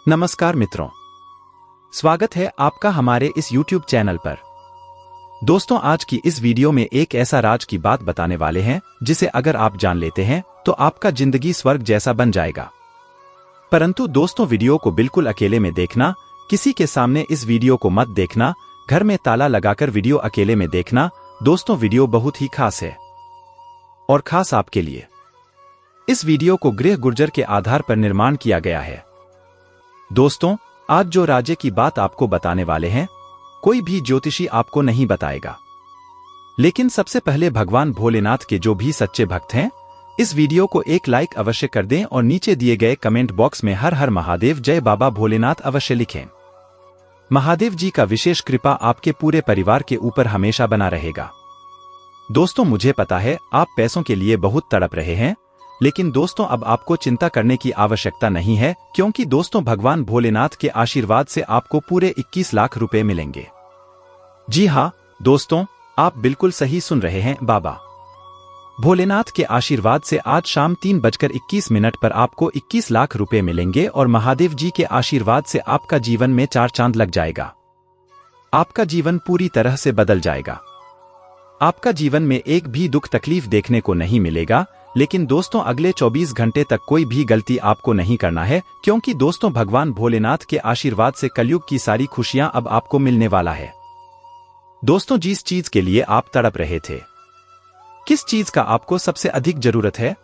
नमस्कार मित्रों, स्वागत है आपका हमारे इस YouTube चैनल पर। दोस्तों, आज की इस वीडियो में एक ऐसा राज की बात बताने वाले हैं जिसे अगर आप जान लेते हैं तो आपका जिंदगी स्वर्ग जैसा बन जाएगा। परंतु दोस्तों, वीडियो को बिल्कुल अकेले में देखना, किसी के सामने इस वीडियो को मत देखना, घर में ताला लगाकर वीडियो अकेले में देखना। दोस्तों, वीडियो बहुत ही खास है और खास आपके लिए। इस वीडियो को गृह गुर्जर के आधार पर निर्माण किया गया है। दोस्तों, आज जो राज्य की बात आपको बताने वाले हैं, कोई भी ज्योतिषी आपको नहीं बताएगा। लेकिन सबसे पहले भगवान भोलेनाथ के जो भी सच्चे भक्त हैं, इस वीडियो को एक लाइक अवश्य कर दें और नीचे दिए गए कमेंट बॉक्स में हर हर महादेव जय बाबा भोलेनाथ अवश्य लिखें। महादेव जी का विशेष कृपा आपके पूरे परिवार के ऊपर हमेशा बना रहेगा। दोस्तों, मुझे पता है आप पैसों के लिए बहुत तड़प रहे हैं, लेकिन दोस्तों अब आपको चिंता करने की आवश्यकता नहीं है, क्योंकि दोस्तों भगवान भोलेनाथ के आशीर्वाद से आपको पूरे 21 लाख रुपए मिलेंगे। जी हाँ दोस्तों, आप बिल्कुल सही सुन रहे हैं। बाबा भोलेनाथ के आशीर्वाद से आज शाम 3:21 पर आपको 21 लाख रुपए मिलेंगे और महादेव जी के आशीर्वाद से आपका जीवन में 4 चांद लग जाएगा। आपका जीवन पूरी तरह से बदल जाएगा। आपका जीवन में एक भी दुख तकलीफ देखने को नहीं मिलेगा। लेकिन दोस्तों, अगले 24 घंटे तक कोई भी गलती आपको नहीं करना है, क्योंकि दोस्तों भगवान भोलेनाथ के आशीर्वाद से कलयुग की सारी खुशियां अब आपको मिलने वाला है। दोस्तों, जिस चीज के लिए आप तड़प रहे थे, किस चीज का आपको सबसे अधिक जरूरत है,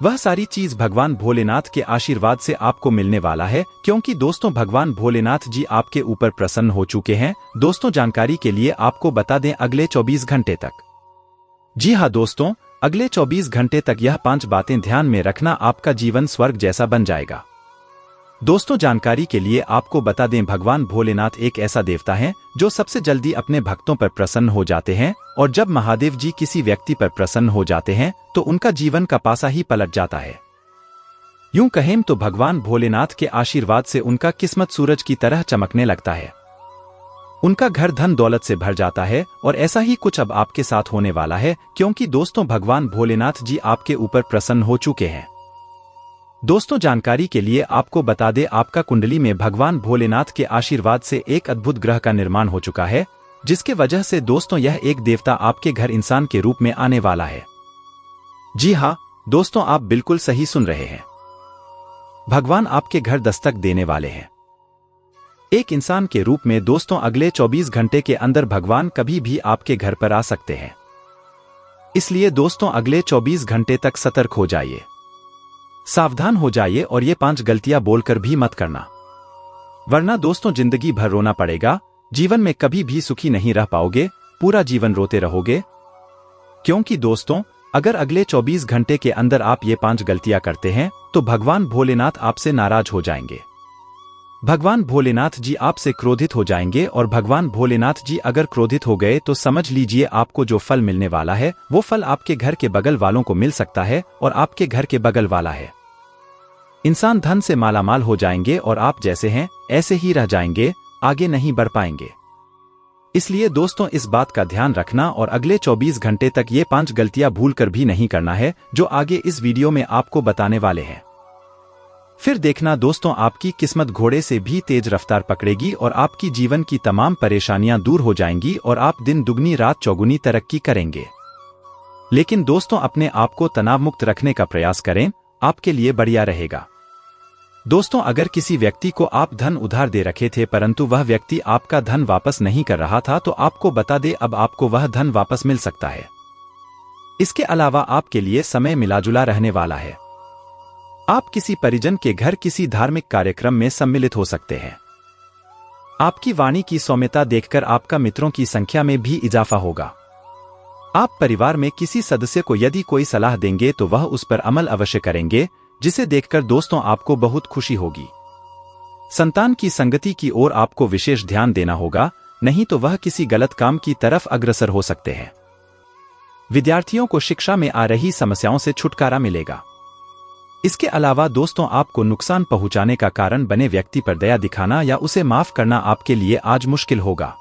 वह सारी चीज भगवान भोलेनाथ के आशीर्वाद से आपको मिलने वाला है, क्योंकि दोस्तों भगवान भोलेनाथ जी आपके ऊपर प्रसन्न हो चुके हैं। दोस्तों, जानकारी के लिए आपको बता दें, अगले 24 घंटे तक, जी हाँ दोस्तों, अगले 24 घंटे तक यह 5 बातें ध्यान में रखना, आपका जीवन स्वर्ग जैसा बन जाएगा। दोस्तों, जानकारी के लिए आपको बता दें, भगवान भोलेनाथ एक ऐसा देवता है जो सबसे जल्दी अपने भक्तों पर प्रसन्न हो जाते हैं, और जब महादेव जी किसी व्यक्ति पर प्रसन्न हो जाते हैं तो उनका जीवन का पासा ही पलट जाता है। यूं कहें तो भगवान भोलेनाथ के आशीर्वाद से उनका किस्मत सूरज की तरह चमकने लगता है। उनका घर धन दौलत से भर जाता है, और ऐसा ही कुछ अब आपके साथ होने वाला है, क्योंकि दोस्तों भगवान भोलेनाथ जी आपके ऊपर प्रसन्न हो चुके हैं। दोस्तों, जानकारी के लिए आपको बता दें, आपका कुंडली में भगवान भोलेनाथ के आशीर्वाद से एक अद्भुत ग्रह का निर्माण हो चुका है, जिसके वजह से दोस्तों यह एक देवता आपके घर इंसान के रूप में आने वाला है। जी हाँ दोस्तों, आप बिल्कुल सही सुन रहे हैं। भगवान आपके घर दस्तक देने वाले हैं एक इंसान के रूप में। दोस्तों, अगले 24 घंटे के अंदर भगवान कभी भी आपके घर पर आ सकते हैं। इसलिए दोस्तों, अगले 24 घंटे तक सतर्क हो जाइए, सावधान हो जाइए और ये 5 गलतियां बोलकर भी मत करना, वरना दोस्तों जिंदगी भर रोना पड़ेगा। जीवन में कभी भी सुखी नहीं रह पाओगे, पूरा जीवन रोते रहोगे। क्योंकि दोस्तों, अगर अगले 24 घंटे के अंदर आप ये 5 गलतियां करते हैं तो भगवान भोलेनाथ आपसे नाराज हो जाएंगे। भगवान भोलेनाथ जी आपसे क्रोधित हो जाएंगे, और भगवान भोलेनाथ जी अगर क्रोधित हो गए तो समझ लीजिए आपको जो फल मिलने वाला है वो फल आपके घर के बगल वालों को मिल सकता है, और आपके घर के बगल वाला है इंसान धन से मालामाल हो जाएंगे, और आप जैसे हैं ऐसे ही रह जाएंगे, आगे नहीं बढ़ पाएंगे। इसलिए दोस्तों, इस बात का ध्यान रखना और अगले 24 घंटे तक ये 5 गलतियां भूलकर भी नहीं करना है, जो आगे इस वीडियो में आपको बताने वाले हैं। फिर देखना दोस्तों, आपकी किस्मत घोड़े से भी तेज रफ्तार पकड़ेगी और आपकी जीवन की तमाम परेशानियां दूर हो जाएंगी, और आप दिन दुगनी रात चौगुनी तरक्की करेंगे। लेकिन दोस्तों, अपने आप को तनाव मुक्त रखने का प्रयास करें, आपके लिए बढ़िया रहेगा। दोस्तों, अगर किसी व्यक्ति को आप धन उधार दे रखे थे परंतु वह व्यक्ति आपका धन वापस नहीं कर रहा था, तो आपको बता दे, अब आपको वह धन वापस मिल सकता है। इसके अलावा आपके लिए समय मिलाजुला रहने वाला है। आप किसी परिजन के घर किसी धार्मिक कार्यक्रम में सम्मिलित हो सकते हैं। आपकी वाणी की सौम्यता देखकर आपका मित्रों की संख्या में भी इजाफा होगा। आप परिवार में किसी सदस्य को यदि कोई सलाह देंगे तो वह उस पर अमल अवश्य करेंगे, जिसे देखकर दोस्तों आपको बहुत खुशी होगी। संतान की संगति की ओर आपको विशेष ध्यान देना होगा, नहीं तो वह किसी गलत काम की तरफ अग्रसर हो सकते हैं। विद्यार्थियों को शिक्षा में आ रही समस्याओं से छुटकारा मिलेगा। इसके अलावा दोस्तों, आपको नुकसान पहुंचाने का कारण बने व्यक्ति पर दया दिखाना या उसे माफ करना आपके लिए आज मुश्किल होगा।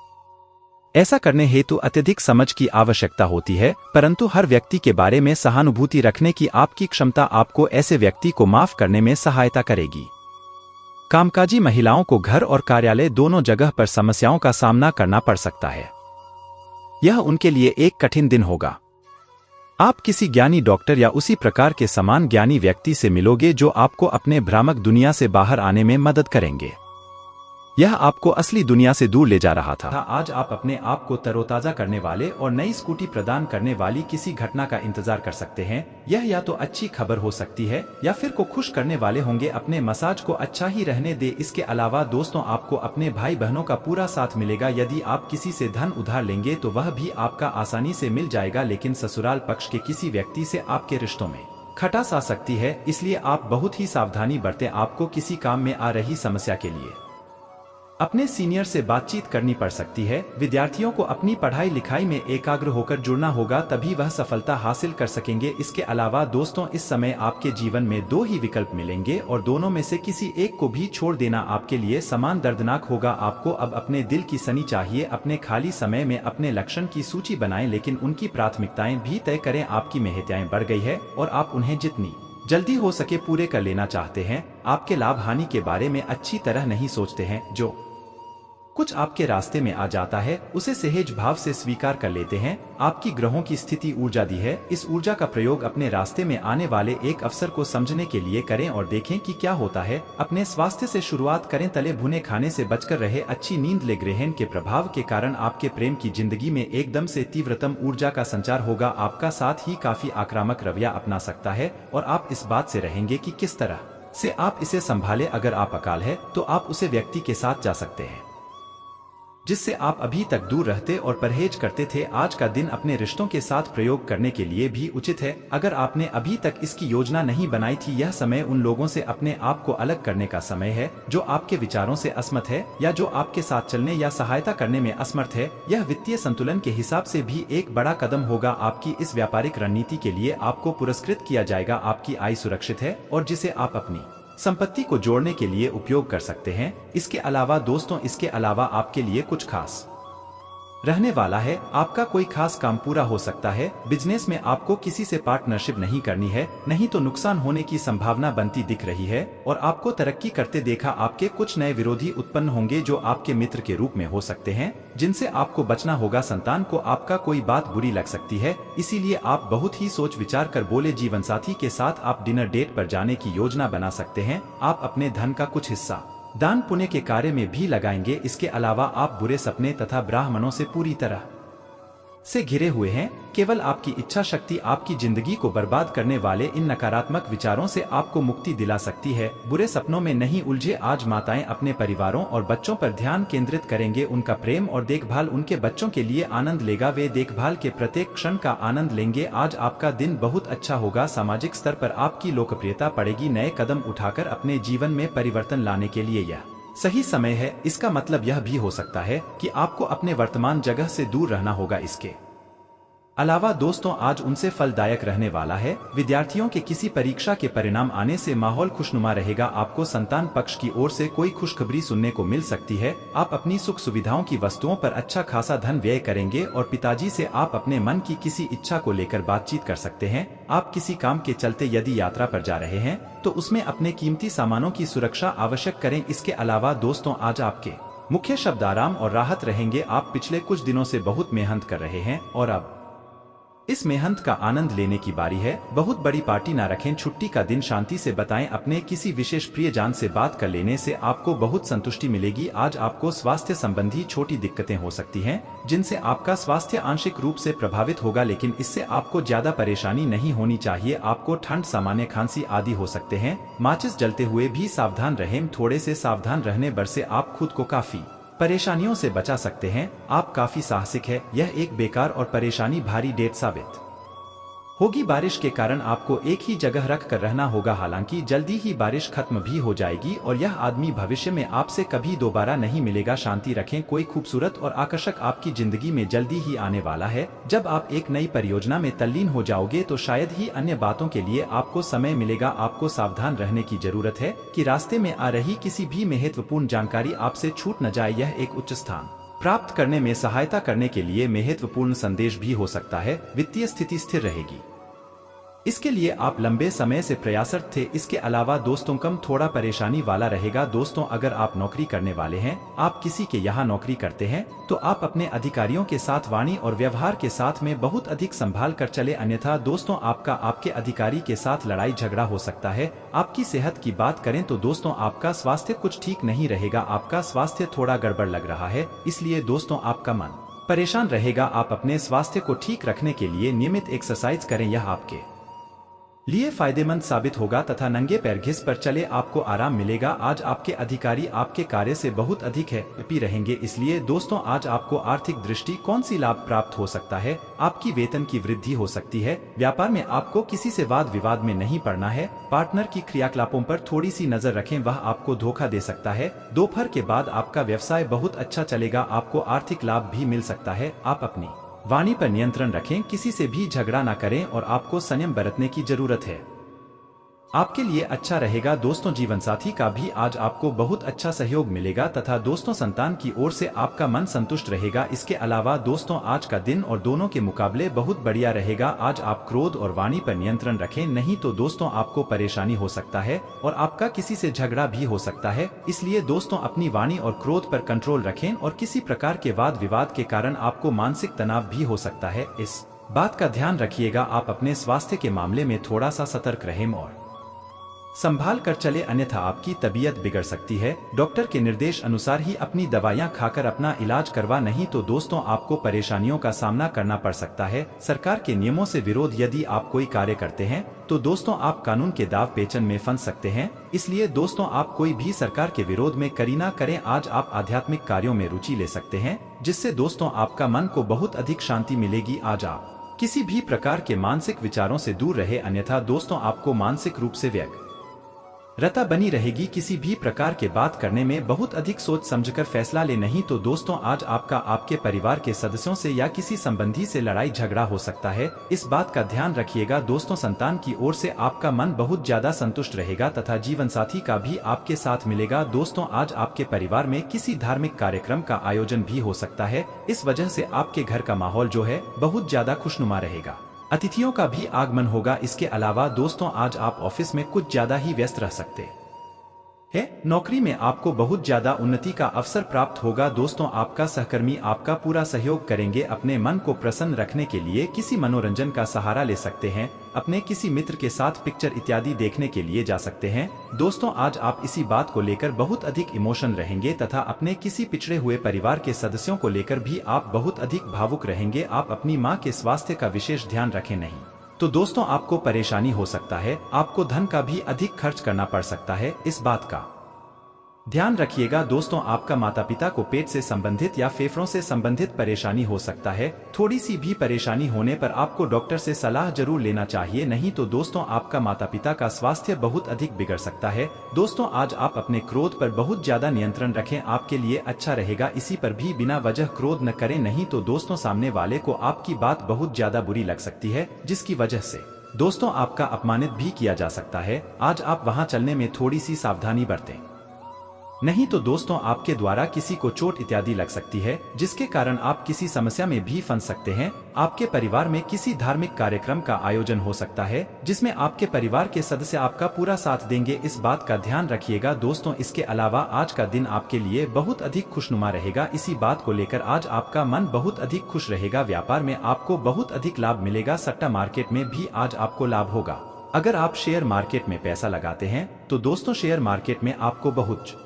ऐसा करने हेतु अत्यधिक समझ की आवश्यकता होती है, परंतु हर व्यक्ति के बारे में सहानुभूति रखने की आपकी क्षमता आपको ऐसे व्यक्ति को माफ करने में सहायता करेगी। कामकाजी महिलाओं को घर और कार्यालय दोनों जगह पर समस्याओं का सामना करना पड़ सकता है। यह उनके लिए एक कठिन दिन होगा। आप किसी ज्ञानी डॉक्टर या उसी प्रकार के समान ज्ञानी व्यक्ति से मिलोगे जो आपको अपने भ्रामक दुनिया से बाहर आने में मदद करेंगे। यह आपको असली दुनिया से दूर ले जा रहा था। आज आप अपने आप को तरोताजा करने वाले और नई स्कूटी प्रदान करने वाली किसी घटना का इंतजार कर सकते हैं। यह या तो अच्छी खबर हो सकती है या फिर को खुश करने वाले होंगे। अपने मसाज को अच्छा ही रहने दे। इसके अलावा दोस्तों, आपको अपने भाई बहनों का पूरा साथ मिलेगा। यदि आप किसी से धन उधार लेंगे तो वह भी आपका आसानी से मिल जाएगा, लेकिन ससुराल पक्ष के किसी व्यक्ति से आपके रिश्तों में खटास आ सकती है, इसलिए आप बहुत ही सावधानी बरतें। आपको किसी काम में आ रही समस्या के लिए अपने सीनियर से बातचीत करनी पड़ सकती है। विद्यार्थियों को अपनी पढ़ाई लिखाई में एकाग्र होकर जुड़ना होगा, तभी वह सफलता हासिल कर सकेंगे। इसके अलावा दोस्तों, इस समय आपके जीवन में दो ही विकल्प मिलेंगे और दोनों में से किसी एक को भी छोड़ देना आपके लिए समान दर्दनाक होगा। आपको अब अपने दिल की सनी चाहिए। अपने खाली समय में अपने लक्षण की सूची बनाएं, लेकिन उनकी प्राथमिकताएं भी तय करें। आपकी महत्ताएं बढ़ गई है और आप उन्हें जितनी जल्दी हो सके पूरे कर लेना चाहते हैं। आपके लाभ हानि के बारे में अच्छी तरह नहीं सोचते हैं। जो कुछ आपके रास्ते में आ जाता है उसे सहज भाव से स्वीकार कर लेते हैं। आपकी ग्रहों की स्थिति ऊर्जा दी है। इस ऊर्जा का प्रयोग अपने रास्ते में आने वाले एक अवसर को समझने के लिए करें और देखें कि क्या होता है। अपने स्वास्थ्य से शुरुआत करें। तले भुने खाने से बचकर रहे। अच्छी नींद ले। ग्रहण के प्रभाव के कारण आपके प्रेम की जिंदगी में एकदम से तीव्रतम ऊर्जा का संचार होगा। आपका साथ ही काफी आक्रामक रवैया अपना सकता है और आप इस बात से रहेंगे कि किस तरह से आप इसे संभाले। अगर आप अकाल है तो आप उसे व्यक्ति के साथ जा सकते हैं जिससे आप अभी तक दूर रहते और परहेज करते थे। आज का दिन अपने रिश्तों के साथ प्रयोग करने के लिए भी उचित है। अगर आपने अभी तक इसकी योजना नहीं बनाई थी, यह समय उन लोगों से अपने आप को अलग करने का समय है जो आपके विचारों से असमत है या जो आपके साथ चलने या सहायता करने में असमर्थ है। यह वित्तीय संतुलन के हिसाब से भी एक बड़ा कदम होगा। आपकी इस व्यापारिक रणनीति के लिए आपको पुरस्कृत किया जाएगा। आपकी आय सुरक्षित है और जिसे आप अपनी संपत्ति को जोड़ने के लिए उपयोग कर सकते हैं। इसके अलावा दोस्तों, इसके अलावा आपके लिए कुछ खास रहने वाला है। आपका कोई खास काम पूरा हो सकता है। बिजनेस में आपको किसी से पार्टनरशिप नहीं करनी है, नहीं तो नुकसान होने की संभावना बनती दिख रही है और आपको तरक्की करते देखा। आपके कुछ नए विरोधी उत्पन्न होंगे जो आपके मित्र के रूप में हो सकते हैं, जिनसे आपको बचना होगा। संतान को आपका कोई बात बुरी लग सकती है, इसीलिए आप बहुत ही सोच विचार कर बोले। जीवन साथी के साथ आप डिनर डेट पर जाने की योजना बना सकते हैं। आप अपने धन का कुछ हिस्सा दान पुण्य के कार्य में भी लगाएंगे। इसके अलावा आप बुरे सपने तथा ब्राह्मणों से पूरी तरह से घिरे हुए हैं। केवल आपकी इच्छा शक्ति आपकी जिंदगी को बर्बाद करने वाले इन नकारात्मक विचारों से आपको मुक्ति दिला सकती है। बुरे सपनों में नहीं उलझे। आज माताएं अपने परिवारों और बच्चों पर ध्यान केंद्रित करेंगे। उनका प्रेम और देखभाल उनके बच्चों के लिए आनंद लेगा। वे देखभाल के प्रत्येक क्षण का आनंद लेंगे। आज आपका दिन बहुत अच्छा होगा। सामाजिक स्तर पर आपकी लोकप्रियता बढ़ेगी। नए कदम उठाकर अपने जीवन में परिवर्तन लाने के लिए यह सही समय है। इसका मतलब यह भी हो सकता है कि आपको अपने वर्तमान जगह से दूर रहना होगा। इसके अलावा दोस्तों, आज उनसे फलदायक रहने वाला है। विद्यार्थियों के किसी परीक्षा के परिणाम आने से माहौल खुशनुमा रहेगा। आपको संतान पक्ष की ओर से कोई खुशखबरी सुनने को मिल सकती है। आप अपनी सुख सुविधाओं की वस्तुओं पर अच्छा खासा धन व्यय करेंगे और पिताजी से आप अपने मन की किसी इच्छा को लेकर बातचीत कर सकते हैं। आप किसी काम के चलते यदि यात्रा पर जा रहे हैं तो उसमें अपने कीमती सामानों की सुरक्षा आवश्यक करें। इसके अलावा दोस्तों, आज आपके मुख्य शब्द आराम और राहत रहेंगे। आप पिछले कुछ दिनों से बहुत मेहनत कर रहे हैं और अब इस मेहनत का आनंद लेने की बारी है। बहुत बड़ी पार्टी ना रखें। छुट्टी का दिन शांति से बताएं। अपने किसी विशेष प्रियजन से बात कर लेने से आपको बहुत संतुष्टि मिलेगी। आज आपको स्वास्थ्य संबंधी छोटी दिक्कतें हो सकती हैं, जिनसे आपका स्वास्थ्य आंशिक रूप से प्रभावित होगा, लेकिन इससे आपको ज्यादा परेशानी नहीं होनी चाहिए। आपको ठंड, सामान्य खांसी आदि हो सकते हैं। माचिस जलते हुए भी सावधान रहें। थोड़े से सावधान रहने बर से आप खुद को काफी परेशानियों से बचा सकते हैं। आप काफी साहसिक है। यह एक बेकार और परेशानी भारी डेट साबित होगी। बारिश के कारण आपको एक ही जगह रख कर रहना होगा। हालांकि जल्दी ही बारिश खत्म भी हो जाएगी और यह आदमी भविष्य में आपसे कभी दोबारा नहीं मिलेगा। शांति रखें। कोई खूबसूरत और आकर्षक आपकी जिंदगी में जल्दी ही आने वाला है। जब आप एक नई परियोजना में तल्लीन हो जाओगे तो शायद ही अन्य बातों के लिए आपको समय मिलेगा। आपको सावधान रहने की जरूरत है कि रास्ते में आ रही किसी भी महत्वपूर्ण जानकारी आपसे छूट न जाए। यह एक उच्च स्थान प्राप्त करने में सहायता करने के लिए महत्वपूर्ण संदेश भी हो सकता है। वित्तीय स्थिति स्थिर रहेगी। इसके लिए आप लंबे समय से प्रयासरत थे। इसके अलावा दोस्तों कम थोड़ा परेशानी वाला रहेगा। दोस्तों अगर आप नौकरी करने वाले हैं, आप किसी के यहाँ नौकरी करते हैं, तो आप अपने अधिकारियों के साथ वाणी और व्यवहार के साथ में बहुत अधिक संभाल कर चले, अन्यथा दोस्तों आपके अधिकारी के साथ लड़ाई झगड़ा हो सकता है। आपकी सेहत की बात करें तो दोस्तों आपका स्वास्थ्य कुछ ठीक नहीं रहेगा। आपका स्वास्थ्य थोड़ा गड़बड़ लग रहा है, इसलिए दोस्तों आपका मन परेशान रहेगा। आप अपने स्वास्थ्य को ठीक रखने के लिए नियमित एक्सरसाइज करें, यह आपके लिए फायदेमंद साबित होगा तथा नंगे पैर घिस पर चले, आपको आराम मिलेगा। आज आपके अधिकारी आपके कार्य से बहुत अधिक हैप्पी रहेंगे, इसलिए दोस्तों आज आपको आर्थिक दृष्टि कौन सी लाभ प्राप्त हो सकता है। आपकी वेतन की वृद्धि हो सकती है। व्यापार में आपको किसी से वाद विवाद में नहीं पड़ना है। पार्टनर की क्रियाकलापों पर थोड़ी सी नजर रखें, वह आपको धोखा दे सकता है। दोपहर के बाद आपका व्यवसाय बहुत अच्छा चलेगा, आपको आर्थिक लाभ भी मिल सकता है। आप अपनी वाणी पर नियंत्रण रखें, किसी से भी झगड़ा न करें और आपको संयम बरतने की जरूरत है। आपके लिए अच्छा रहेगा। दोस्तों जीवन साथी का भी आज आपको बहुत अच्छा सहयोग मिलेगा तथा दोस्तों संतान की ओर से आपका मन संतुष्ट रहेगा। इसके अलावा दोस्तों आज का दिन और दोनों के मुकाबले बहुत बढ़िया रहेगा। आज आप क्रोध और वाणी पर नियंत्रण रखें, नहीं तो दोस्तों आपको परेशानी हो सकता है और आपका किसी से झगड़ा भी हो सकता है। इसलिए दोस्तों अपनी वाणी और क्रोध पर कंट्रोल रखें और किसी प्रकार के वाद विवाद के कारण आपको मानसिक तनाव भी हो सकता है। इस बात का ध्यान रखिएगा। आप अपने स्वास्थ्य के मामले में थोड़ा सा सतर्क रहें और संभाल कर चले, अन्यथा आपकी तबीयत बिगड़ सकती है। डॉक्टर के निर्देश अनुसार ही अपनी दवाइयां खाकर अपना इलाज करवा, नहीं तो दोस्तों आपको परेशानियों का सामना करना पड़ सकता है। सरकार के नियमों से विरोध यदि आप कोई कार्य करते हैं तो दोस्तों आप कानून के दाव पेचन में फंस सकते हैं। इसलिए दोस्तों आप कोई भी सरकार के विरोध में करी ना करें। आज आप आध्यात्मिक कार्यों में रुचि ले सकते हैं, जिससे दोस्तों आपका मन को बहुत अधिक शांति मिलेगी। आज आप किसी भी प्रकार के मानसिक विचारों से दूर रहे, अन्यथा दोस्तों आपको मानसिक रूप से व्यग्र रता बनी रहेगी। किसी भी प्रकार के बात करने में बहुत अधिक सोच समझकर फैसला ले, नहीं तो दोस्तों आज आपका आपके परिवार के सदस्यों से या किसी संबंधी से लड़ाई झगड़ा हो सकता है। इस बात का ध्यान रखिएगा। दोस्तों संतान की ओर से आपका मन बहुत ज्यादा संतुष्ट रहेगा तथा जीवन साथी का भी आपके साथ मिलेगा। दोस्तों आज आपके परिवार में किसी धार्मिक कार्यक्रम का आयोजन भी हो सकता है। इस वजह से आपके घर का माहौल जो है बहुत ज्यादा खुशनुमा रहेगा। अतिथियों का भी आगमन होगा। इसके अलावा दोस्तों आज आप ऑफिस में कुछ ज्यादा ही व्यस्त रह सकते हैं। नौकरी में आपको बहुत ज्यादा उन्नति का अवसर प्राप्त होगा। दोस्तों आपका सहकर्मी आपका पूरा सहयोग करेंगे। अपने मन को प्रसन्न रखने के लिए किसी मनोरंजन का सहारा ले सकते हैं। अपने किसी मित्र के साथ पिक्चर इत्यादि देखने के लिए जा सकते हैं। दोस्तों आज आप इसी बात को लेकर बहुत अधिक इमोशन रहेंगे तथा अपने किसी पिछड़े हुए परिवार के सदस्यों को लेकर भी आप बहुत अधिक भावुक रहेंगे। आप अपनी मां के स्वास्थ्य का विशेष ध्यान रखें, नहीं तो दोस्तों आपको परेशानी हो सकता है। आपको धन का भी अधिक खर्च करना पड़ सकता है। इस बात का ध्यान रखिएगा। दोस्तों आपका माता पिता को पेट से संबंधित या फेफड़ों से संबंधित परेशानी हो सकता है। थोड़ी सी भी परेशानी होने पर आपको डॉक्टर से सलाह जरूर लेना चाहिए, नहीं तो दोस्तों आपका माता पिता का स्वास्थ्य बहुत अधिक बिगड़ सकता है। दोस्तों आज आप अपने क्रोध पर बहुत ज्यादा नियंत्रण रखें, आपके लिए अच्छा रहेगा। इसी पर भी बिना वजह क्रोध न करें, नहीं तो दोस्तों सामने वाले को आपकी बात बहुत ज्यादा बुरी लग सकती है, जिसकी वजह से दोस्तों आपका अपमानित भी किया जा सकता है। आज आप वहां चलने में थोड़ी सी सावधानी बरतें, नहीं तो दोस्तों आपके द्वारा किसी को चोट इत्यादि लग सकती है, जिसके कारण आप किसी समस्या में भी फंस सकते हैं। आपके परिवार में किसी धार्मिक कार्यक्रम का आयोजन हो सकता है, जिसमें आपके परिवार के सदस्य आपका पूरा साथ देंगे। इस बात का ध्यान रखिएगा। दोस्तों इसके अलावा आज का दिन आपके लिए बहुत अधिक खुशनुमा रहेगा। इसी बात को लेकर आज आपका मन बहुत अधिक खुश रहेगा। व्यापार में आपको बहुत अधिक लाभ मिलेगा। सट्टा मार्केट में भी आज आपको लाभ होगा। अगर आप शेयर मार्केट में पैसा लगाते हैं तो दोस्तों शेयर मार्केट में आपको बहुत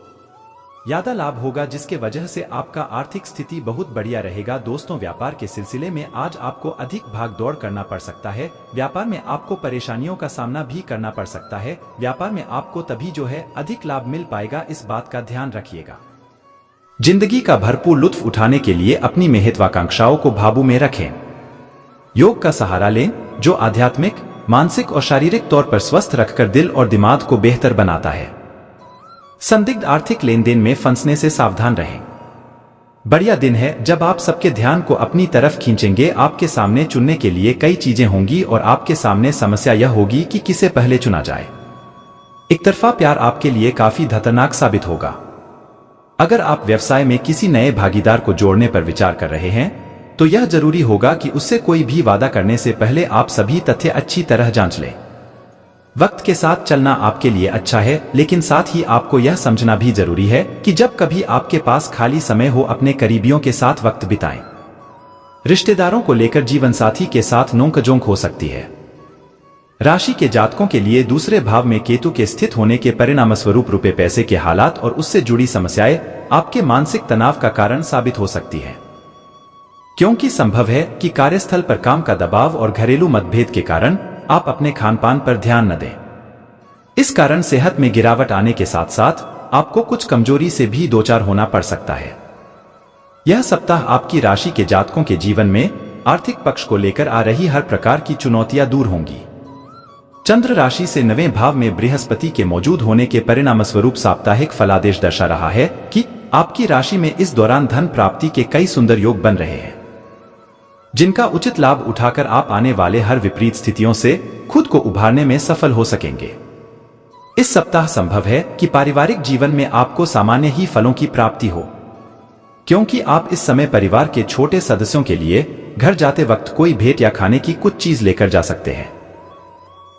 ज्यादा लाभ होगा, जिसके वजह से आपका आर्थिक स्थिति बहुत बढ़िया रहेगा। दोस्तों व्यापार के सिलसिले में आज आपको अधिक भाग दौड़ करना पड़ सकता है। व्यापार में आपको परेशानियों का सामना भी करना पड़ सकता है। व्यापार में आपको तभी जो है अधिक लाभ मिल पाएगा। इस बात का ध्यान रखिएगा। जिंदगी का भरपूर लुत्फ उठाने के लिए अपनी महत्वाकांक्षाओं को काबू में रखें। योग का सहारा लें, जो आध्यात्मिक, मानसिक और शारीरिक तौर पर स्वस्थ रखकर दिल और दिमाग को बेहतर बनाता है। संदिग्ध आर्थिक लेन देन में फंसने से सावधान रहें। बढ़िया दिन है जब आप सबके ध्यान को अपनी तरफ खींचेंगे। आपके सामने चुनने के लिए कई चीजें होंगी और आपके सामने समस्या यह होगी कि किसे पहले चुना जाए। एक तरफा प्यार आपके लिए काफी खतरनाक साबित होगा। अगर आप व्यवसाय में किसी नए भागीदार को जोड़ने पर विचार कर रहे हैं तो यह जरूरी होगा कि उससे कोई भी वादा करने से पहले आप सभी तथ्य अच्छी तरह जांच लें। वक्त के साथ चलना आपके लिए अच्छा है, लेकिन साथ ही आपको यह समझना भी जरूरी है कि जब कभी आपके पास खाली समय हो, अपने करीबियों के साथ वक्त बिताएं। रिश्तेदारों को लेकर जीवन साथी के साथ नोक-झोंक हो सकती है। राशि के जातकों के लिए दूसरे भाव में केतु के स्थित होने के परिणामस्वरूप रुपए पैसे के हालात और उससे जुड़ी समस्याएं आपके मानसिक तनाव का कारण साबित हो सकती है, क्योंकि संभव है कि कार्यस्थल पर काम का दबाव और घरेलू मतभेद के कारण आप अपने खानपान पर ध्यान न दें। इस कारण सेहत में गिरावट आने के साथ साथ आपको कुछ कमजोरी से भी दो चार होना पड़ सकता है। यह सप्ताह आपकी राशि के जातकों के जीवन में आर्थिक पक्ष को लेकर आ रही हर प्रकार की चुनौतियां दूर होंगी। चंद्र राशि से 9वें भाव में बृहस्पति के मौजूद होने के परिणामस्वरूप साप्ताहिक फलादेश दर्शा रहा है कि आपकी राशि में इस दौरान धन प्राप्ति के कई सुंदर योग बन रहे हैं, जिनका उचित लाभ उठाकर आप आने वाले हर विपरीत स्थितियों से खुद को उभारने में सफल हो सकेंगे। इस सप्ताह संभव है कि पारिवारिक जीवन में आपको सामान्य ही फलों की प्राप्ति हो, क्योंकि आप इस समय परिवार के छोटे सदस्यों के लिए घर जाते वक्त कोई भेंट या खाने की कुछ चीज लेकर जा सकते हैं,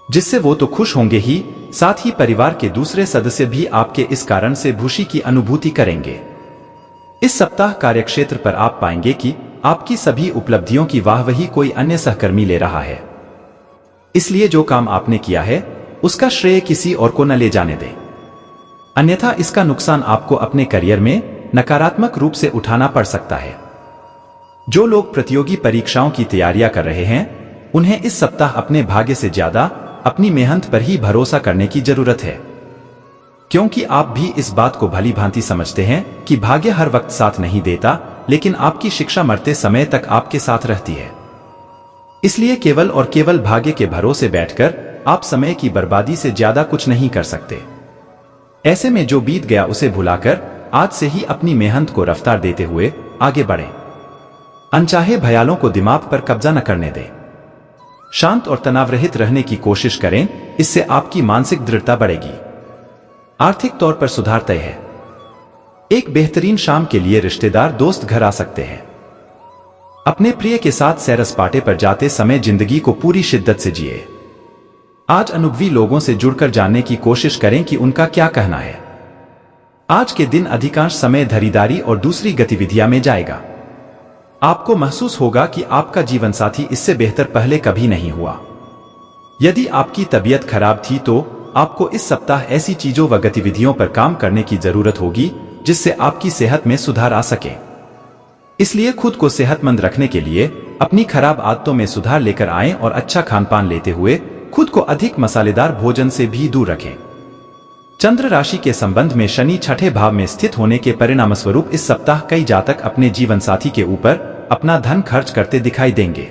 जिससे वो तो खुश होंगे ही, साथ ही परिवार के दूसरे सदस्य भी आपके इस कारण से खुशी की अनुभूति करेंगे। इस सप्ताह कार्यक्षेत्र पर आप पाएंगे कि आपकी सभी उपलब्धियों की वाहवाही कोई अन्य सहकर्मी ले रहा है, इसलिए जो काम आपने किया है उसका श्रेय किसी और को न ले जाने दें, अन्यथा इसका नुकसान आपको अपने करियर में नकारात्मक रूप से उठाना पड़ सकता है। जो लोग प्रतियोगी परीक्षाओं की तैयारियां कर रहे हैं, उन्हें इस सप्ताह अपने भाग्य से ज्यादा अपनी मेहनत पर ही भरोसा करने की जरूरत है, क्योंकि आप भी इस बात को भली भांति समझते हैं कि भाग्य हर वक्त साथ नहीं देता, लेकिन आपकी शिक्षा मरते समय तक आपके साथ रहती है। इसलिए केवल और केवल भाग्य के भरोसे बैठकर आप समय की बर्बादी से ज्यादा कुछ नहीं कर सकते। ऐसे में जो बीत गया उसे भुलाकर आज से ही अपनी मेहनत को रफ्तार देते हुए आगे बढ़ें। अनचाहे भयालों को दिमाग पर कब्जा न करने दें। शांत और तनाव रहित रहने की कोशिश करें, इससे आपकी मानसिक दृढ़ता बढ़ेगी। आर्थिक तौर पर सुधार तय है। एक बेहतरीन शाम के लिए रिश्तेदार दोस्त घर आ सकते हैं। अपने प्रिय के साथ सैर सपाटे पर जाते समय जिंदगी को पूरी शिद्दत से जिए। आज अनुभवी लोगों से जुड़कर जानने की कोशिश करें कि उनका क्या कहना है। आज के दिन अधिकांश समय खरीदारी और दूसरी गतिविधियां में जाएगा। आपको महसूस होगा कि आपका जीवन साथी इससे बेहतर पहले कभी नहीं हुआ। यदि आपकी तबीयत खराब थी तो आपको इस सप्ताह ऐसी चीजों व गतिविधियों पर काम करने की जरूरत होगी जिससे आपकी सेहत में सुधार आ सके। इसलिए खुद को सेहतमंद रखने के लिए अपनी खराब आदतों में सुधार लेकर आएं और अच्छा खानपान लेते हुए खुद को अधिक मसालेदार भोजन से भी दूर रखें। चंद्र राशि के संबंध में शनि 6ठे भाव में स्थित होने के परिणामस्वरूप इस सप्ताह कई जातक अपने जीवन साथी के ऊपर अपना धन खर्च करते दिखाई देंगे।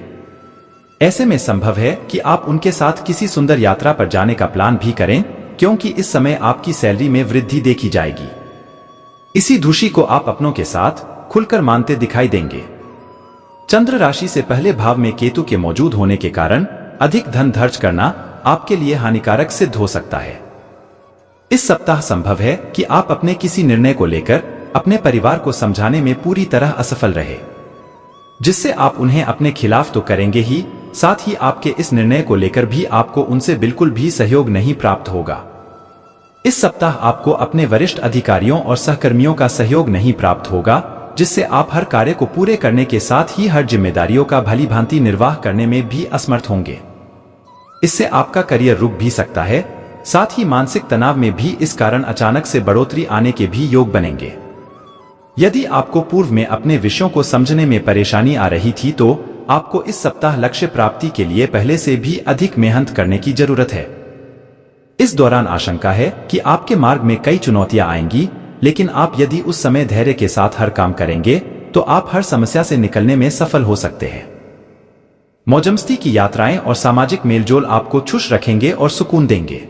ऐसे में संभव है कि आप उनके साथ किसी सुंदर यात्रा पर जाने का प्लान भी करें, क्योंकि इस समय आपकी सैलरी में वृद्धि देखी जाएगी। इसी खुशी को आप अपनों के साथ खुलकर मानते दिखाई देंगे। चंद्र राशि से पहले भाव में केतु के मौजूद होने के कारण अधिक धन खर्च करना आपके लिए हानिकारक सिद्ध हो सकता है। इस सप्ताह संभव है कि आप अपने किसी निर्णय को लेकर अपने परिवार को समझाने में पूरी तरह असफल रहे, जिससे आप उन्हें अपने खिलाफ तो करेंगे ही, साथ ही आपके इस निर्णय को लेकर भी आपको उनसे बिल्कुल भी सहयोग नहीं प्राप्त होगा। इस सप्ताह आपको अपने वरिष्ठ अधिकारियों और सहकर्मियों का सहयोग नहीं प्राप्त होगा, जिससे आप हर कार्य को पूरे करने के साथ ही हर जिम्मेदारियों का भली भांति निर्वाह करने में भी असमर्थ होंगे। इससे आपका करियर रुक भी सकता है, साथ ही मानसिक तनाव में भी इस कारण अचानक से बढ़ोतरी आने के भी योग बनेंगे। यदि आपको पूर्व में अपने विषयों को समझने में परेशानी आ रही थी तो आपको इस सप्ताह लक्ष्य प्राप्ति के लिए पहले से भी अधिक मेहनत करने की जरूरत है। इस दौरान आशंका है कि आपके मार्ग में कई चुनौतियां आएंगी, लेकिन आप यदि उस समय धैर्य के साथ हर काम करेंगे तो आप हर समस्या से निकलने में सफल हो सकते हैं। मौजमस्ती की यात्राएं और सामाजिक मेलजोल आपको खुश रखेंगे और सुकून देंगे।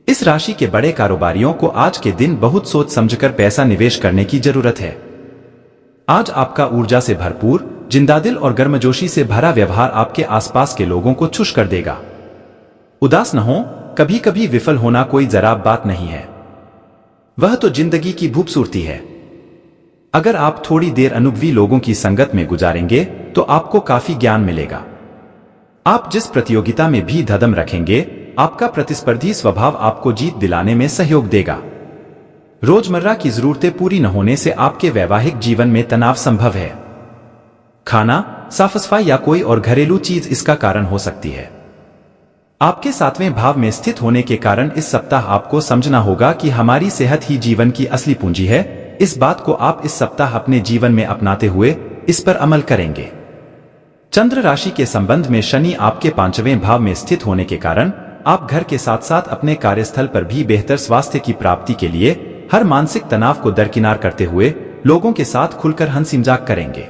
इस राशि के बड़े कारोबारियों को आज के दिन बहुत सोच समझकर पैसा निवेश करने की जरूरत है। आज आपका ऊर्जा से भरपूर, जिंदादिल और गर्मजोशी से भरा व्यवहार आपके आसपास के लोगों को खुश कर देगा। उदास न हो, कभी कभी विफल होना कोई जराब बात नहीं है, वह तो जिंदगी की खूबसूरती है। अगर आप थोड़ी देर अनुभवी लोगों की संगत में गुजारेंगे तो आपको काफी ज्ञान मिलेगा। आप जिस प्रतियोगिता में भी दम रखेंगे, आपका प्रतिस्पर्धी स्वभाव आपको जीत दिलाने में सहयोग देगा। रोजमर्रा की जरूरतें पूरी न होने से आपके वैवाहिक जीवन में तनाव संभव है। खाना, साफ सफाई या कोई और घरेलू चीज इसका कारण हो सकती है। आपके 7वें भाव में स्थित होने के कारण इस सप्ताह आपको समझना होगा कि हमारी सेहत ही जीवन की असली पूंजी है। इस बात को आप इस सप्ताह अपने जीवन में अपनाते हुए इस पर अमल करेंगे। चंद्र राशि के संबंध में शनि आपके 5वें भाव में स्थित होने के कारण आप घर के साथ साथ अपने कार्यस्थल पर भी बेहतर स्वास्थ्य की प्राप्ति के लिए हर मानसिक तनाव को दरकिनार करते हुए लोगों के साथ खुलकर हंसी मजाक करेंगे।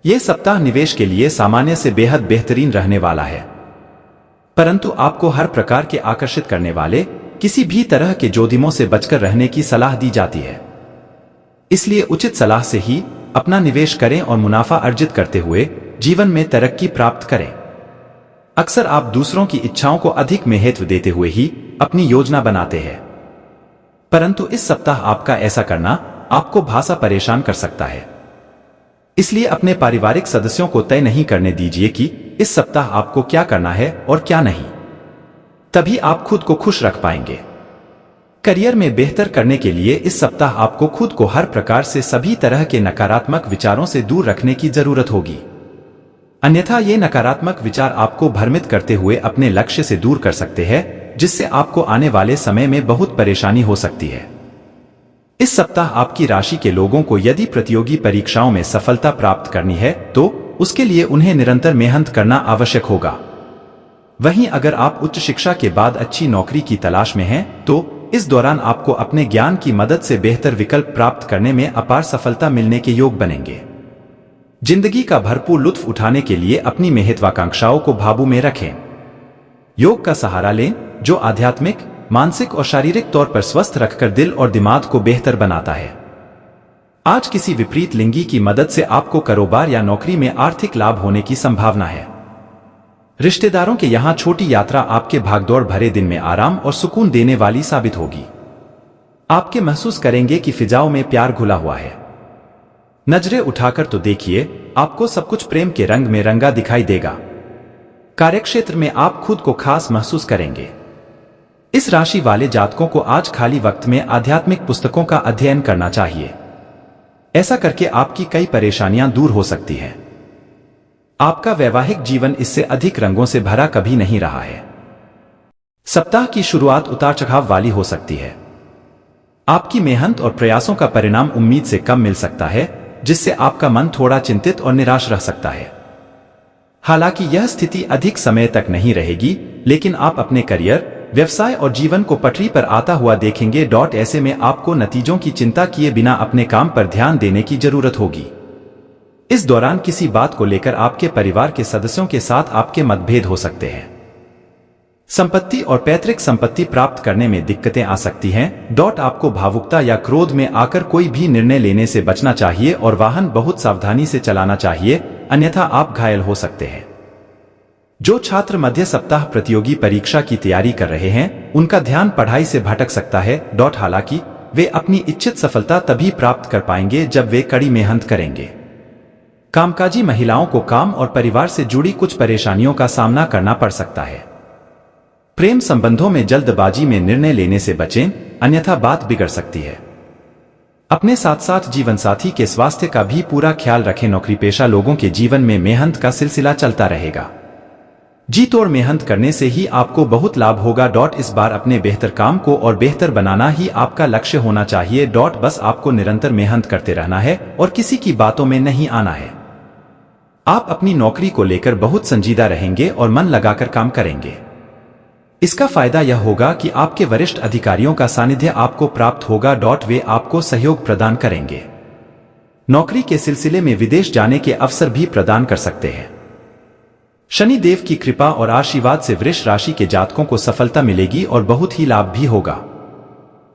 ये सप्ताह निवेश के लिए सामान्य से बेहद बेहतरीन रहने वाला है, परंतु आपको हर प्रकार के आकर्षित करने वाले किसी भी तरह के जोखिमों से बचकर रहने की सलाह दी जाती है। इसलिए उचित सलाह से ही अपना निवेश करें और मुनाफा अर्जित करते हुए जीवन में तरक्की प्राप्त करें। अक्सर आप दूसरों की इच्छाओं को अधिक महत्व देते हुए ही अपनी योजना बनाते हैं, परंतु इस सप्ताह आपका ऐसा करना आपको भासा परेशान कर सकता है। इसलिए अपने पारिवारिक सदस्यों को तय नहीं करने दीजिए कि इस सप्ताह आपको क्या करना है और क्या नहीं। तभी आप खुद को खुश रख पाएंगे। करियर में बेहतर करने के लिए इस सप्ताह आपको खुद को हर प्रकार से सभी तरह के नकारात्मक विचारों से दूर रखने की जरूरत होगी, अन्यथा ये नकारात्मक विचार आपको भ्रमित करते हुए अपने लक्ष्य से दूर कर सकते हैं, जिससे आपको आने वाले समय में बहुत परेशानी हो सकती है। इस सप्ताह आपकी राशि के लोगों को यदि प्रतियोगी परीक्षाओं में सफलता प्राप्त करनी है तो उसके लिए उन्हें निरंतर मेहनत करना आवश्यक होगा। वहीं अगर आप उच्च शिक्षा के बाद अच्छी नौकरी की तलाश में हैं, तो इस दौरान आपको अपने ज्ञान की मदद से बेहतर विकल्प प्राप्त करने में अपार सफलता मिलने के योग बनेंगे। जिंदगी का भरपूर लुत्फ उठाने के लिए अपनी महत्वाकांक्षाओं को काबू में रखें। योग का सहारा लें, जो आध्यात्मिक, मानसिक और शारीरिक तौर पर स्वस्थ रखकर दिल और दिमाग को बेहतर बनाता है। आज किसी विपरीत लिंगी की मदद से आपको कारोबार या नौकरी में आर्थिक लाभ होने की संभावना है। रिश्तेदारों के यहां छोटी यात्रा आपके भागदौड़ भरे दिन में आराम और सुकून देने वाली साबित होगी। आपके महसूस करेंगे कि फिजाओं में प्यार घुला हुआ है। नजरें उठाकर तो देखिए, आपको सब कुछ प्रेम के रंग में रंगा दिखाई देगा। कार्यक्षेत्र में आप खुद को खास महसूस करेंगे। इस राशि वाले जातकों को आज खाली वक्त में आध्यात्मिक पुस्तकों का अध्ययन करना चाहिए। ऐसा करके आपकी कई परेशानियां दूर हो सकती हैं। आपका वैवाहिक जीवन इससे अधिक रंगों से भरा कभी नहीं रहा है। सप्ताह की शुरुआत उतार चढ़ाव वाली हो सकती है। आपकी मेहनत और प्रयासों का परिणाम उम्मीद से कम मिल सकता है, जिससे आपका मन थोड़ा चिंतित और निराश रह सकता है। हालांकि यह स्थिति अधिक समय तक नहीं रहेगी, लेकिन आप अपने करियर, व्यवसाय और जीवन को पटरी पर आता हुआ देखेंगे। ऐसे में आपको नतीजों की चिंता किए बिना अपने काम पर ध्यान देने की जरूरत होगी। इस दौरान किसी बात को लेकर आपके परिवार के सदस्यों के साथ आपके मतभेद हो सकते हैं। संपत्ति और पैतृक संपत्ति प्राप्त करने में दिक्कतें आ सकती हैं। आपको भावुकता या क्रोध में आकर कोई भी निर्णय लेने से बचना चाहिए और वाहन बहुत सावधानी से चलाना चाहिए, अन्यथा आप घायल हो सकते हैं। जो छात्र मध्य सप्ताह प्रतियोगी परीक्षा की तैयारी कर रहे हैं, उनका ध्यान पढ़ाई से भटक सकता है। हालांकि वे अपनी इच्छित सफलता तभी प्राप्त कर पाएंगे जब वे कड़ी मेहनत करेंगे। कामकाजी महिलाओं को काम और परिवार से जुड़ी कुछ परेशानियों का सामना करना पड़ सकता है। प्रेम संबंधों में जल्दबाजी में निर्णय लेने से बचें, अन्यथा बात बिगड़ सकती है। अपने साथ साथ जीवन साथी के स्वास्थ्य का भी पूरा ख्याल रखें। नौकरी पेशा लोगों के जीवन में मेहनत का सिलसिला चलता रहेगा। जी तोड़ मेहनत करने से ही आपको बहुत लाभ होगा। इस बार अपने बेहतर काम को और बेहतर बनाना ही आपका लक्ष्य होना चाहिए। बस आपको निरंतर मेहनत करते रहना है और किसी की बातों में नहीं आना है। आप अपनी नौकरी को लेकर बहुत संजीदा रहेंगे और मन लगाकर काम करेंगे। इसका फायदा यह होगा कि आपके वरिष्ठ अधिकारियों का सानिध्य आपको प्राप्त होगा। वे आपको सहयोग प्रदान करेंगे। नौकरी के सिलसिले में विदेश जाने के अवसर भी प्रदान कर सकते हैं। शनि देव की कृपा और आशीर्वाद से वृष राशि के जातकों को सफलता मिलेगी और बहुत ही लाभ भी होगा।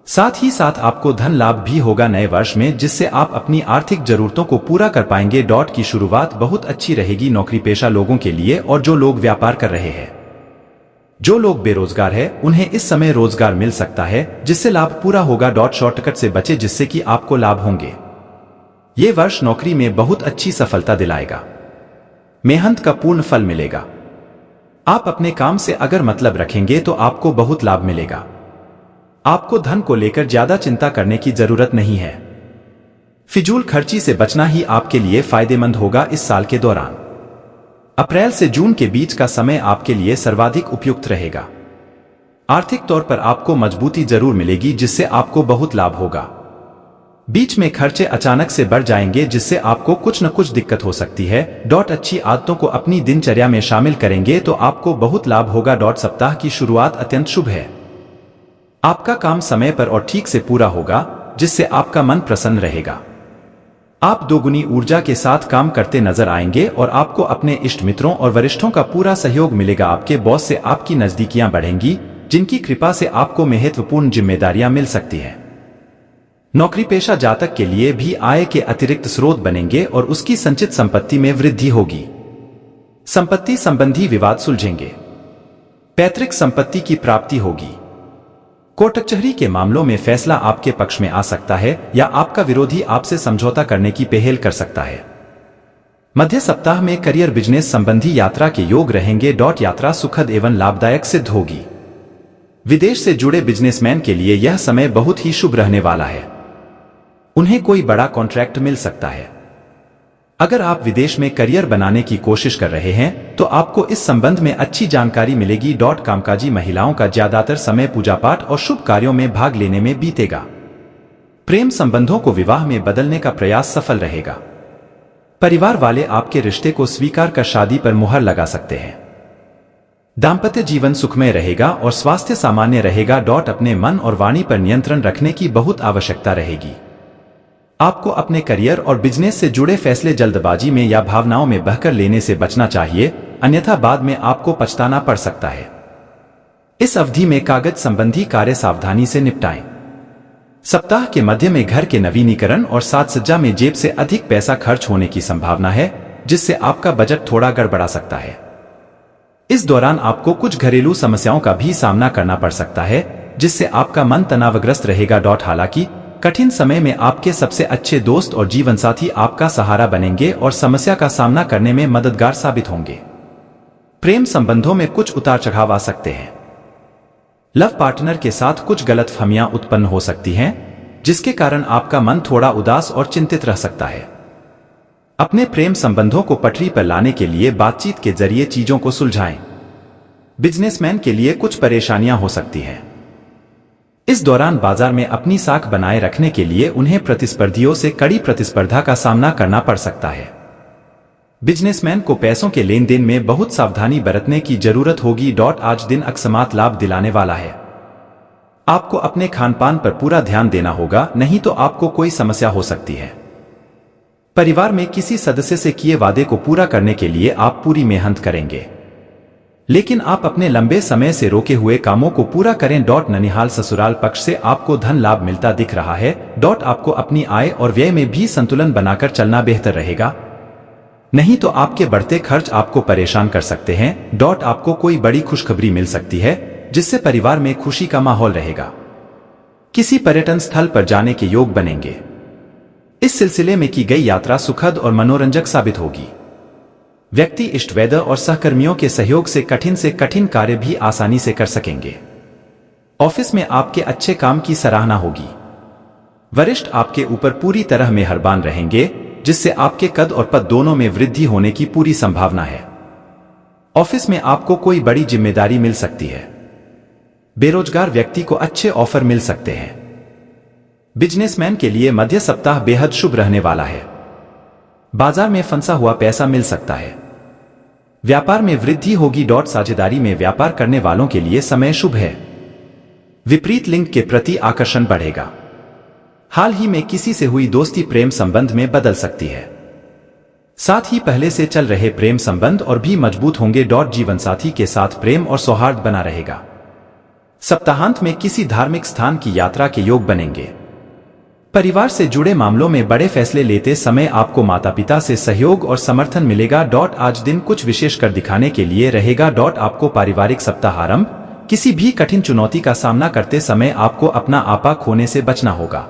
साथ ही साथ आपको धन लाभ भी होगा नए वर्ष में, जिससे आप अपनी आर्थिक जरूरतों को पूरा कर पाएंगे। की शुरुआत बहुत अच्छी रहेगी नौकरी पेशा लोगों के लिए और जो लोग व्यापार कर रहे हैं। जो लोग बेरोजगार हैं, उन्हें इस समय रोजगार मिल सकता है, जिससे लाभ पूरा होगा। शॉर्टकट से बचे, जिससे कि आपको लाभ होंगे। ये वर्ष नौकरी में बहुत अच्छी सफलता दिलाएगा। मेहनत का पूर्ण फल मिलेगा। आप अपने काम से अगर मतलब रखेंगे तो आपको बहुत लाभ मिलेगा। आपको धन को लेकर ज्यादा चिंता करने की जरूरत नहीं है। फिजूल खर्ची से बचना ही आपके लिए फायदेमंद होगा इस साल के दौरान। अप्रैल से जून के बीच का समय आपके लिए सर्वाधिक उपयुक्त रहेगा। आर्थिक तौर पर आपको मजबूती जरूर मिलेगी जिससे आपको बहुत लाभ होगा। बीच में खर्चे अचानक से बढ़ जाएंगे जिससे आपको कुछ न कुछ दिक्कत हो सकती है। अच्छी आदतों को अपनी दिनचर्या में शामिल करेंगे तो आपको बहुत लाभ होगा। सप्ताह की शुरुआत अत्यंत शुभ है। आपका काम समय पर और ठीक से पूरा होगा जिससे आपका मन प्रसन्न रहेगा। आप दोगुनी ऊर्जा के साथ काम करते नजर आएंगे और आपको अपने इष्ट मित्रों और वरिष्ठों का पूरा सहयोग मिलेगा। आपके बॉस से आपकी नजदीकियां बढ़ेंगी जिनकी कृपा से आपको महत्वपूर्ण जिम्मेदारियां मिल सकती हैं। नौकरी पेशा जातक के लिए भी आय के अतिरिक्त स्रोत बनेंगे और उसकी संचित संपत्ति में वृद्धि होगी। संपत्ति संबंधी विवाद सुलझेंगे। पैतृक संपत्ति की प्राप्ति होगी। कोर्ट कचहरी के मामलों में फैसला आपके पक्ष में आ सकता है या आपका विरोधी आपसे समझौता करने की पहल कर सकता है। मध्य सप्ताह में करियर बिजनेस संबंधी यात्रा के योग रहेंगे। यात्रा सुखद एवं लाभदायक सिद्ध होगी। विदेश से जुड़े बिजनेसमैन के लिए यह समय बहुत ही शुभ रहने वाला है। उन्हें कोई बड़ा कॉन्ट्रैक्ट मिल सकता है। अगर आप विदेश में करियर बनाने की कोशिश कर रहे हैं तो आपको इस संबंध में अच्छी जानकारी मिलेगी। कामकाजी महिलाओं का ज्यादातर समय पूजा पाठ और शुभ कार्यों में भाग लेने में बीतेगा। प्रेम संबंधों को विवाह में बदलने का प्रयास सफल रहेगा। परिवार वाले आपके रिश्ते को स्वीकार कर शादी पर मुहर लगा सकते हैं। दाम्पत्य जीवन सुखमय रहेगा और स्वास्थ्य सामान्य रहेगा। अपने मन और वाणी पर नियंत्रण रखने की बहुत आवश्यकता रहेगी। आपको अपने करियर और बिजनेस से जुड़े फैसले जल्दबाजी में या भावनाओं में बहकर लेने से बचना चाहिए, अन्यथा बाद में आपको पछताना पड़ सकता है। इस अवधि में कागज संबंधी कार्य सावधानी से निपटाएं। सप्ताह के मध्य में घर के नवीनीकरण और साज सज्जा में जेब से अधिक पैसा खर्च होने की संभावना है जिससे आपका बजट थोड़ा गड़बड़ा सकता है। इस दौरान आपको कुछ घरेलू समस्याओं का भी सामना करना पड़ सकता है जिससे आपका मन तनावग्रस्त रहेगा। हालांकि कठिन समय में आपके सबसे अच्छे दोस्त और जीवनसाथी आपका सहारा बनेंगे और समस्या का सामना करने में मददगार साबित होंगे। प्रेम संबंधों में कुछ उतार चढ़ाव आ सकते हैं। लव पार्टनर के साथ कुछ गलतफहमियां उत्पन्न हो सकती हैं जिसके कारण आपका मन थोड़ा उदास और चिंतित रह सकता है। अपने प्रेम संबंधों को पटरी पर लाने के लिए बातचीत के जरिए चीजों को सुलझाएं। बिजनेसमैन के लिए कुछ परेशानियां हो सकती हैं। इस दौरान बाजार में अपनी साख बनाए रखने के लिए उन्हें प्रतिस्पर्धियों से कड़ी प्रतिस्पर्धा का सामना करना पड़ सकता है। बिजनेसमैन को पैसों के लेन देन में बहुत सावधानी बरतने की जरूरत होगी। आज दिन अकस्मात लाभ दिलाने वाला है। आपको अपने खान पान पर पूरा ध्यान देना होगा, नहीं तो आपको कोई समस्या हो सकती है। परिवार में किसी सदस्य से किए वादे को पूरा करने के लिए आप पूरी मेहनत करेंगे, लेकिन आप अपने लंबे समय से रोके हुए कामों को पूरा करें। ननिहाल ससुराल पक्ष से आपको धन लाभ मिलता दिख रहा है। आपको अपनी आय और व्यय में भी संतुलन बनाकर चलना बेहतर रहेगा, नहीं तो आपके बढ़ते खर्च आपको परेशान कर सकते हैं। आपको कोई बड़ी खुशखबरी मिल सकती है जिससे परिवार में खुशी का माहौल रहेगा। किसी पर्यटन स्थल पर जाने के योग बनेंगे। इस सिलसिले में की गई यात्रा सुखद और मनोरंजक साबित होगी। व्यक्ति इष्ट वैद्य और सहकर्मियों के सहयोग से कठिन कार्य भी आसानी से कर सकेंगे। ऑफिस में आपके अच्छे काम की सराहना होगी। वरिष्ठ आपके ऊपर पूरी तरह मेहरबान रहेंगे जिससे आपके कद और पद दोनों में वृद्धि होने की पूरी संभावना है। ऑफिस में आपको कोई बड़ी जिम्मेदारी मिल सकती है। बेरोजगार व्यक्ति को अच्छे ऑफर मिल सकते हैं। बिजनेसमैन के लिए मध्य सप्ताह बेहद शुभ रहने वाला है। बाजार में फंसा हुआ पैसा मिल सकता है। व्यापार में वृद्धि होगी। साझेदारी में व्यापार करने वालों के लिए समय शुभ है। विपरीत लिंग के प्रति आकर्षण बढ़ेगा। हाल ही में किसी से हुई दोस्ती प्रेम संबंध में बदल सकती है। साथ ही पहले से चल रहे प्रेम संबंध और भी मजबूत होंगे। जीवनसाथी के साथ प्रेम और सौहार्द बना रहेगा। सप्ताहांत में किसी धार्मिक स्थान की यात्रा के योग बनेंगे। परिवार से जुड़े मामलों में बड़े फैसले लेते समय आपको माता पिता से सहयोग और समर्थन मिलेगा। आज दिन कुछ विशेष कर दिखाने के लिए रहेगा। आपको पारिवारिक सप्ताह आरंभ किसी भी कठिन चुनौती का सामना करते समय आपको अपना आपा खोने से बचना होगा।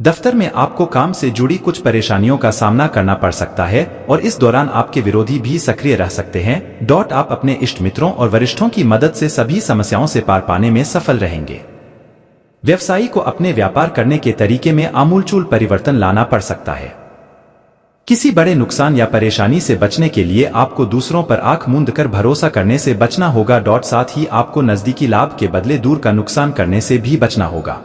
दफ्तर में आपको काम से जुड़ी कुछ परेशानियों का सामना करना पड़ सकता है और इस दौरान आपके विरोधी भी सक्रिय रह सकते हैं। आप अपने इष्ट मित्रों और वरिष्ठों की मदद से सभी समस्याओं से पार पाने में सफल रहेंगे। व्यवसायी को अपने व्यापार करने के तरीके में आमूलचूल परिवर्तन लाना पड़ सकता है। किसी बड़े नुकसान या परेशानी से बचने के लिए आपको दूसरों पर आंख मूंद कर भरोसा करने से बचना होगा। साथ ही आपको नजदीकी लाभ के बदले दूर का नुकसान करने से भी बचना होगा।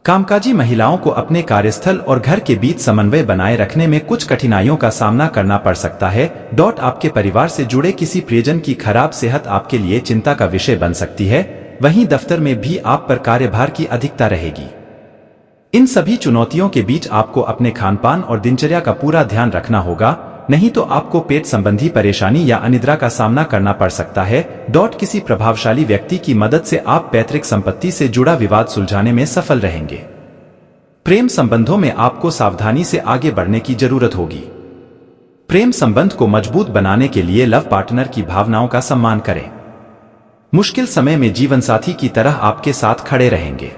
कामकाजी महिलाओं को अपने कार्यस्थल और घर के बीच समन्वय बनाए रखने में कुछ कठिनाइयों का सामना करना पड़ सकता है। आपके परिवार से जुड़े किसी प्रियजन की खराब सेहत आपके लिए चिंता का विषय बन सकती है। वहीं दफ्तर में भी आप पर कार्यभार की अधिकता रहेगी। इन सभी चुनौतियों के बीच आपको अपने खानपान और दिनचर्या का पूरा ध्यान रखना होगा, नहीं तो आपको पेट संबंधी परेशानी या अनिद्रा का सामना करना पड़ सकता है। किसी प्रभावशाली व्यक्ति की मदद से आप पैतृक संपत्ति से जुड़ा विवाद सुलझाने में सफल रहेंगे। प्रेम संबंधों में आपको सावधानी से आगे बढ़ने की जरूरत होगी। प्रेम संबंध को मजबूत बनाने के लिए लव पार्टनर की भावनाओं का सम्मान करें। मुश्किल समय में जीवनसाथी की तरह आपके साथ खड़े रहेंगे।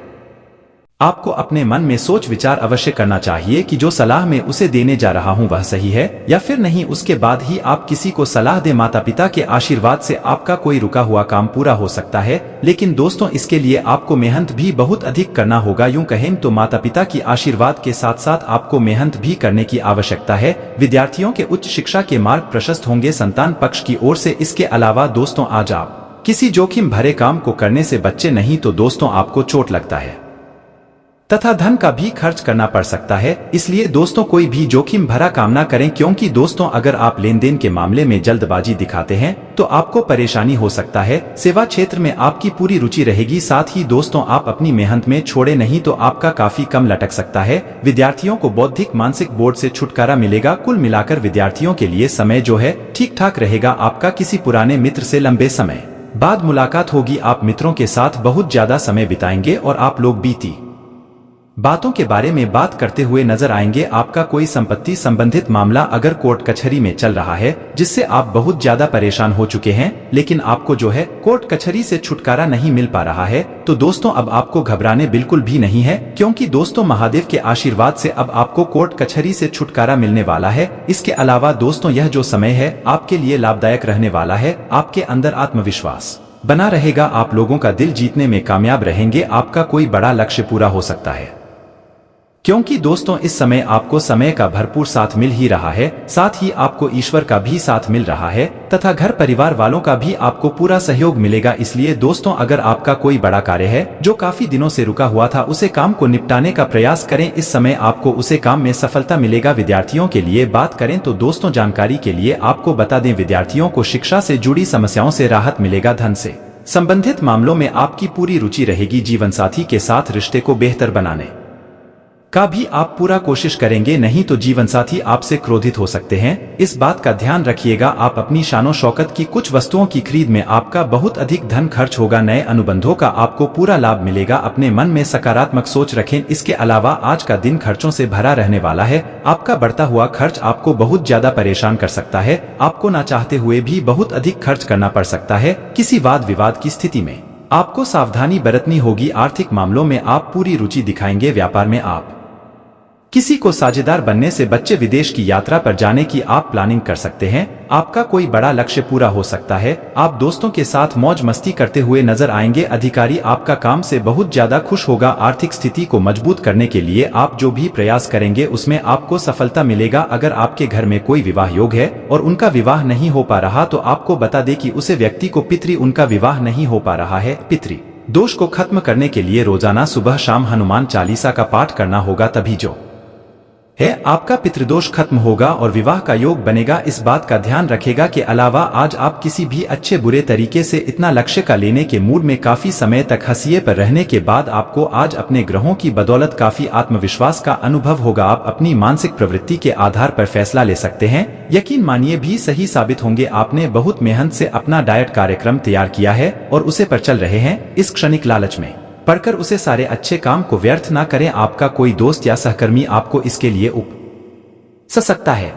आपको अपने मन में सोच विचार अवश्य करना चाहिए कि जो सलाह मैं उसे देने जा रहा हूं वह सही है या फिर नहीं। उसके बाद ही आप किसी को सलाह दें। माता पिता के आशीर्वाद से आपका कोई रुका हुआ काम पूरा हो सकता है, लेकिन दोस्तों इसके लिए आपको मेहनत भी बहुत अधिक करना होगा। यूं कहें तो माता पिता की आशीर्वाद के साथ साथ आपको मेहनत भी करने की आवश्यकता है। विद्यार्थियों के उच्च शिक्षा के मार्ग प्रशस्त होंगे संतान पक्ष की ओर से। इसके अलावा दोस्तों आज आप किसी जोखिम भरे काम को करने से बच्चे नहीं तो दोस्तों आपको चोट लगता है तथा धन का भी खर्च करना पड़ सकता है। इसलिए दोस्तों कोई भी जोखिम भरा काम ना करें, क्योंकि दोस्तों अगर आप लेन देन के मामले में जल्दबाजी दिखाते हैं तो आपको परेशानी हो सकता है। सेवा क्षेत्र में आपकी पूरी रुचि रहेगी। साथ ही दोस्तों आप अपनी मेहनत में छोड़े नहीं तो आपका काफी कम लटक सकता है। विद्यार्थियों को बौद्धिक मानसिक बोझ से छुटकारा मिलेगा। कुल मिलाकर विद्यार्थियों के लिए समय जो है ठीक ठाक रहेगा। आपका किसी पुराने मित्र से लंबे समय बाद मुलाकात होगी। आप मित्रों के साथ बहुत ज्यादा समय बिताएंगे और आप लोग बीती बातों के बारे में बात करते हुए नजर आएंगे। आपका कोई संपत्ति संबंधित मामला अगर कोर्ट कचहरी में चल रहा है जिससे आप बहुत ज्यादा परेशान हो चुके हैं, लेकिन आपको जो है कोर्ट कचहरी से छुटकारा नहीं मिल पा रहा है, तो दोस्तों अब आपको घबराने बिल्कुल भी नहीं है, क्योंकि दोस्तों महादेव के आशीर्वाद से अब आपको कोर्ट कचहरी से छुटकारा मिलने वाला है। इसके अलावा दोस्तों यह जो समय है आपके लिए लाभदायक रहने वाला है। आपके अंदर आत्मविश्वास बना रहेगा। आप लोगों का दिल जीतने में कामयाब रहेंगे। आपका कोई बड़ा लक्ष्य पूरा हो सकता है, क्योंकि दोस्तों इस समय आपको समय का भरपूर साथ मिल ही रहा है। साथ ही आपको ईश्वर का भी साथ मिल रहा है तथा घर परिवार वालों का भी आपको पूरा सहयोग मिलेगा। इसलिए दोस्तों अगर आपका कोई बड़ा कार्य है जो काफी दिनों से रुका हुआ था, उसे काम को निपटाने का प्रयास करें। इस समय आपको उसे काम में सफलता मिलेगा। विद्यार्थियों के लिए बात करें तो दोस्तों जानकारी के लिए आपको बता दें, विद्यार्थियों को शिक्षा से जुड़ी समस्याओं से राहत मिलेगा। धन से संबंधित मामलों में आपकी पूरी रुचि रहेगी। जीवन साथी के साथ रिश्ते को बेहतर बनाने का भी आप पूरा कोशिश करेंगे, नहीं तो जीवन साथी आपसे क्रोधित हो सकते हैं। इस बात का ध्यान रखिएगा। आप अपनी शानो शौकत की कुछ वस्तुओं की खरीद में आपका बहुत अधिक धन खर्च होगा। नए अनुबंधों का आपको पूरा लाभ मिलेगा। अपने मन में सकारात्मक सोच रखें। इसके अलावा आज का दिन खर्चों से भरा रहने वाला है। आपका बढ़ता हुआ खर्च आपको बहुत ज्यादा परेशान कर सकता है। आपको ना चाहते हुए भी बहुत अधिक खर्च करना पड़ सकता है। किसी वाद विवाद की स्थिति में आपको सावधानी बरतनी होगी। आर्थिक मामलों में आप पूरी रुचि दिखाएंगे। व्यापार में आप किसी को साझेदार बनने से बच्चे विदेश की यात्रा पर जाने की आप प्लानिंग कर सकते हैं। आपका कोई बड़ा लक्ष्य पूरा हो सकता है। आप दोस्तों के साथ मौज मस्ती करते हुए नजर आएंगे। अधिकारी आपका काम से बहुत ज्यादा खुश होगा। आर्थिक स्थिति को मजबूत करने के लिए आप जो भी प्रयास करेंगे उसमें आपको सफलता मिलेगा। अगर आपके घर में कोई विवाह योग है और उनका विवाह नहीं हो पा रहा तो आपको बता दें कि उसे व्यक्ति को पितृ उनका विवाह नहीं हो पा रहा है। पितृ दोष को खत्म करने के लिए रोजाना सुबह शाम हनुमान चालीसा का पाठ करना होगा, तभी जो है आपका पितृदोष खत्म होगा और विवाह का योग बनेगा। इस बात का ध्यान रखेगा के अलावा आज आप किसी भी अच्छे बुरे तरीके से इतना लक्ष्य का लेने के मूड में काफी समय तक हंसिए पर रहने के बाद आपको आज अपने ग्रहों की बदौलत काफी आत्मविश्वास का अनुभव होगा। आप अपनी मानसिक प्रवृत्ति के आधार पर फैसला ले सकते हैं। यकीन मानिए भी सही साबित होंगे। आपने बहुत मेहनत से अपना डाइट कार्यक्रम तैयार किया है और उसे पर चल रहे हैं। इस क्षणिक लालच में पढ़कर उसे सारे अच्छे काम को व्यर्थ ना करें। आपका कोई दोस्त या सहकर्मी आपको इसके लिए उकसा सकता है।